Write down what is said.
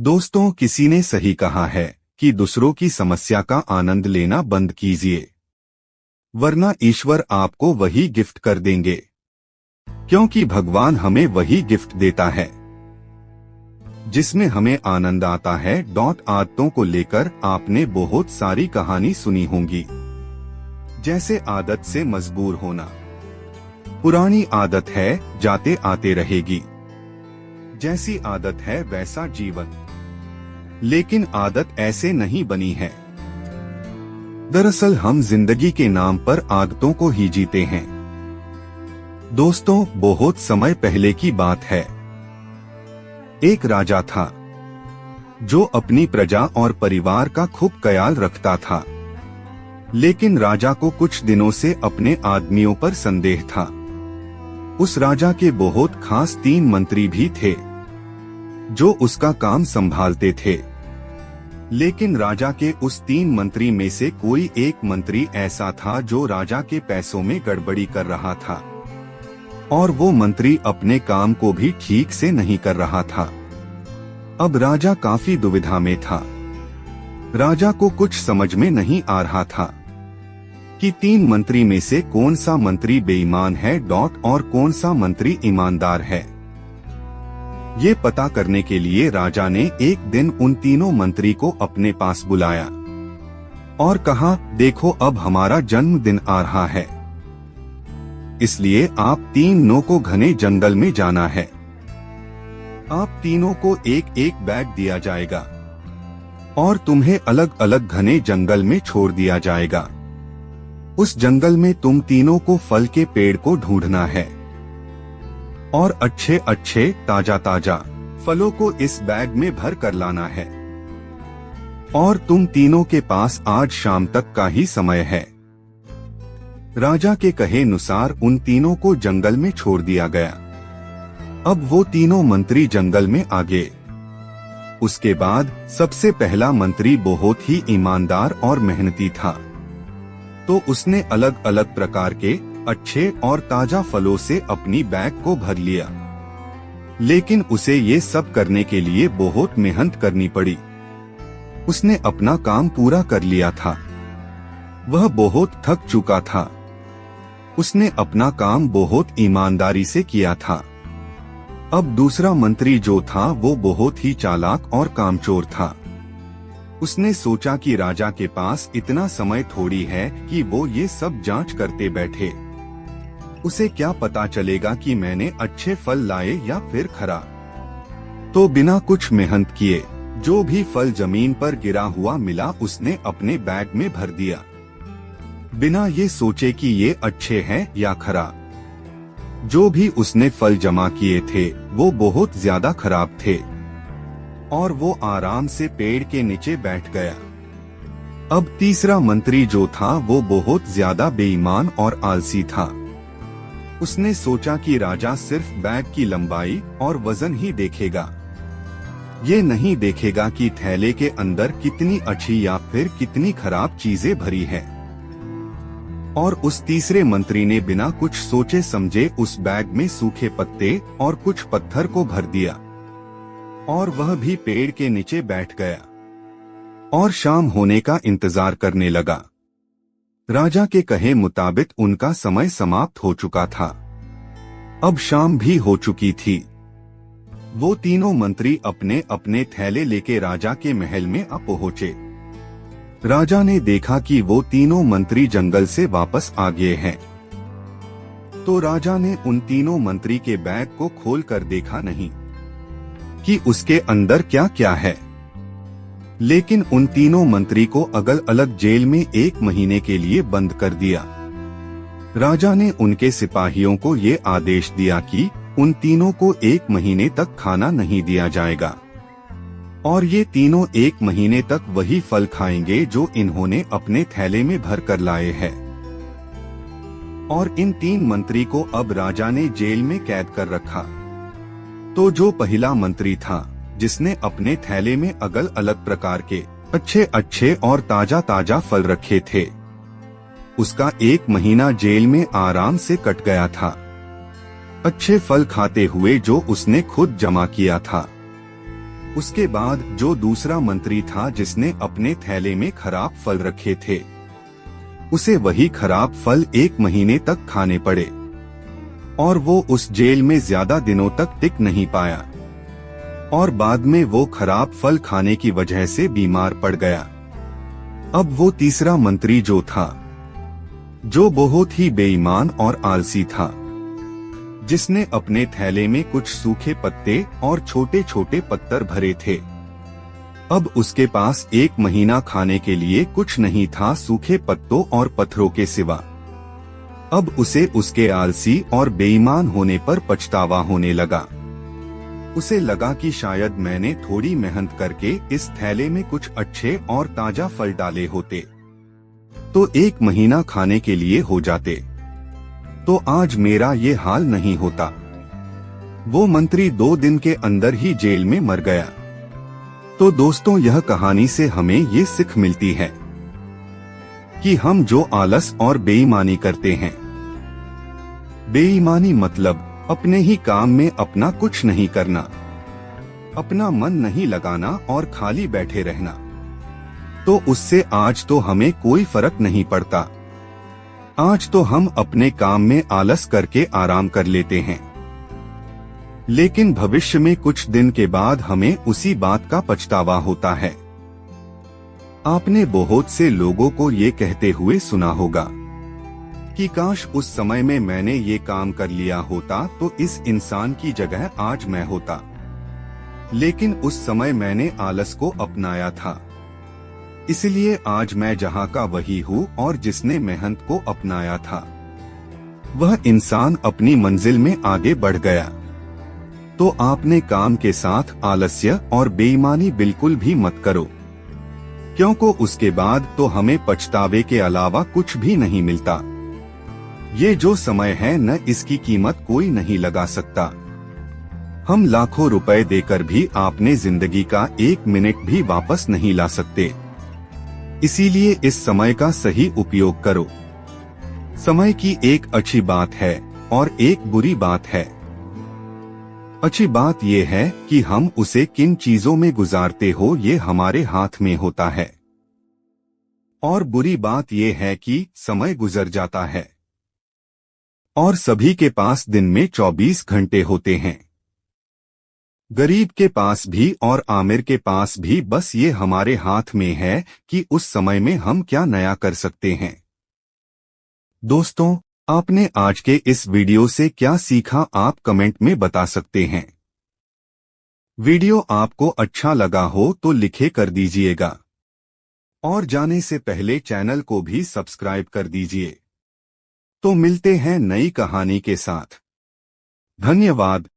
दोस्तों, किसी ने सही कहा है कि दूसरों की समस्या का आनंद लेना बंद कीजिए, वरना ईश्वर आपको वही गिफ्ट कर देंगे, क्योंकि भगवान हमें वही गिफ्ट देता है जिसमें हमें आनंद आता है। आदतों को लेकर आपने बहुत सारी कहानी सुनी होंगी, जैसे आदत से मजबूर होना, पुरानी आदत है जाते आते रहेगी, जैसी आदत है वैसा जीवन। लेकिन आदत ऐसे नहीं बनी है। दरअसल हम जिंदगी के नाम पर आदतों को ही जीते हैं। दोस्तों, बहुत समय पहले की बात है। एक राजा था जो अपनी प्रजा और परिवार का खूब ख्याल रखता था, लेकिन राजा को कुछ दिनों से अपने आदमियों पर संदेह था। उस राजा के बहुत खास 3 मंत्री भी थे जो उसका काम संभालते थे, लेकिन राजा के उस 3 मंत्री में से कोई एक मंत्री ऐसा था जो राजा के पैसों में गड़बड़ी कर रहा था, और वो मंत्री अपने काम को भी ठीक से नहीं कर रहा था। अब राजा काफी दुविधा में था। राजा को कुछ समझ में नहीं आ रहा था कि 3 मंत्री में से कौन सा मंत्री बेईमान है और कौन सा मंत्री ईमानदार है। ये पता करने के लिए राजा ने एक दिन उन तीनों मंत्री को अपने पास बुलाया और कहा, देखो, अब हमारा जन्मदिन आ रहा है, इसलिए आप तीनों को घने जंगल में जाना है। आप तीनों को एक एक बैग दिया जाएगा और तुम्हें अलग अलग घने जंगल में छोड़ दिया जाएगा। उस जंगल में तुम तीनों को फल के पेड़ को ढूंढना है और अच्छे अच्छे ताजा ताजा फलों को इस बैग में भर कर लाना है, और तुम तीनों के पास आज शाम तक का ही समय है। राजा के कहे अनुसार उन तीनों को जंगल में छोड़ दिया गया। अब वो तीनों मंत्री जंगल में आ गए। उसके बाद सबसे पहला मंत्री बहुत ही ईमानदार और मेहनती था, तो उसने अलग अलग प्रकार के अच्छे और ताजा फलों से अपनी बैग को भर लिया। लेकिन उसे ये सब करने के लिए बहुत मेहनत करनी पड़ी। उसने अपना काम पूरा कर लिया था। वह बहुत थक चुका था। उसने अपना काम बहुत ईमानदारी से किया था। अब दूसरा मंत्री जो था वो बहुत ही चालाक और कामचोर था। उसने सोचा कि राजा के पास इतना समय थोड़ी है कि वो ये सब जांच करते बैठे। उसे क्या पता चलेगा कि मैंने अच्छे फल लाए या फिर खराब। तो बिना कुछ मेहनत किए जो भी फल जमीन पर गिरा हुआ मिला उसने अपने बैग में भर दिया, बिना ये सोचे कि ये अच्छे हैं या खराब। जो भी उसने फल जमा किए थे वो बहुत ज्यादा खराब थे, और वो आराम से पेड़ के नीचे बैठ गया। अब तीसरा मंत्री जो था वो बहुत ज्यादा बेईमान और आलसी था। उसने सोचा कि राजा सिर्फ बैग की लंबाई और वजन ही देखेगा, ये नहीं देखेगा कि थैले के अंदर कितनी अच्छी या फिर कितनी खराब चीजें भरी है। और उस तीसरे मंत्री ने बिना कुछ सोचे समझे उस बैग में सूखे पत्ते और कुछ पत्थर को भर दिया, और वह भी पेड़ के नीचे बैठ गया और शाम होने का इंतजार करने लगा। राजा के कहे मुताबिक उनका समय समाप्त हो चुका था। अब शाम भी हो चुकी थी। वो तीनों मंत्री अपने अपने थैले लेके राजा के महल में आ पहुंचे। राजा ने देखा कि वो तीनों मंत्री जंगल से वापस आ गए हैं। तो राजा ने उन तीनों मंत्री के बैग को खोलकर देखा नहीं कि उसके अंदर क्या क्या है, लेकिन उन तीनों मंत्री को अलग अलग जेल में 1 महीने के लिए बंद कर दिया। राजा ने उनके सिपाहियों को ये आदेश दिया कि उन तीनों को 1 महीने तक खाना नहीं दिया जाएगा, और ये तीनों 1 महीने तक वही फल खाएंगे जो इन्होंने अपने थैले में भर कर लाए हैं। और इन 3 मंत्री को अब राजा ने जेल में कैद कर रखा। तो जो पहला मंत्री था जिसने अपने थैले में अलग अलग प्रकार के अच्छे अच्छे और ताजा ताजा फल रखे थे, उसका 1 महीना जेल में आराम से कट गया था, अच्छे फल खाते हुए जो उसने खुद जमा किया था। उसके बाद जो दूसरा मंत्री था जिसने अपने थैले में खराब फल रखे थे, उसे वही खराब फल 1 महीने तक खाने पड़े और वो उस जेल में ज्यादा दिनों तक टिक नहीं पाया और बाद में वो खराब फल खाने की वजह से बीमार पड़ गया। अब वो तीसरा मंत्री जो था, जो बहुत ही बेईमान और आलसी था, जिसने अपने थैले में कुछ सूखे पत्ते और छोटे छोटे पत्थर भरे थे, अब उसके पास 1 महीना खाने के लिए कुछ नहीं था सूखे पत्तों और पत्थरों के सिवा। अब उसे उसके आलसी और बेईमान होने पर पछतावा होने लगा। उसे लगा कि शायद मैंने थोड़ी मेहनत करके इस थैले में कुछ अच्छे और ताजा फल डाले होते तो 1 महीना खाने के लिए हो जाते, तो आज मेरा ये हाल नहीं होता। वो मंत्री 2 दिन के अंदर ही जेल में मर गया। तो दोस्तों, यह कहानी से हमें ये सीख मिलती है कि हम जो आलस और बेईमानी करते हैं, बेईमानी मतलब अपने ही काम में अपना कुछ नहीं करना, अपना मन नहीं लगाना और खाली बैठे रहना, तो उससे आज तो हमें कोई फर्क नहीं पड़ता। आज तो हम अपने काम में आलस करके आराम कर लेते हैं, लेकिन भविष्य में कुछ दिन के बाद हमें उसी बात का पछतावा होता है। आपने बहुत से लोगों को ये कहते हुए सुना होगा कि काश उस समय में मैंने ये काम कर लिया होता तो इस इंसान की जगह आज मैं होता, लेकिन उस समय मैंने आलस को अपनाया था, इसलिए आज मैं जहाँ का वही हूँ और जिसने मेहनत को अपनाया था वह इंसान अपनी मंजिल में आगे बढ़ गया। तो आपने काम के साथ आलस्य और बेईमानी बिल्कुल भी मत करो, क्योंकि उसके बाद तो हमें पछतावे के अलावा कुछ भी नहीं मिलता। ये जो समय है न, इसकी कीमत कोई नहीं लगा सकता। हम लाखों रुपए देकर भी आपने जिंदगी का 1 मिनट भी वापस नहीं ला सकते। इसीलिए इस समय का सही उपयोग करो। समय की एक अच्छी बात है और एक बुरी बात है। अच्छी बात यह है कि हम उसे किन चीजों में गुजारते हो ये हमारे हाथ में होता है, और बुरी बात यह है कि समय गुजर जाता है और सभी के पास दिन में 24 घंटे होते हैं। गरीब के पास भी और आमिर के पास भी, बस ये हमारे हाथ में है कि उस समय में हम क्या नया कर सकते हैं। दोस्तों, आपने आज के इस वीडियो से क्या सीखा आप कमेंट में बता सकते हैं। वीडियो आपको अच्छा लगा हो तो लिखे कर दीजिएगा और जाने से पहले चैनल को भी सब्सक्राइब कर दीजिए। तो मिलते हैं नई कहानी के साथ। धन्यवाद।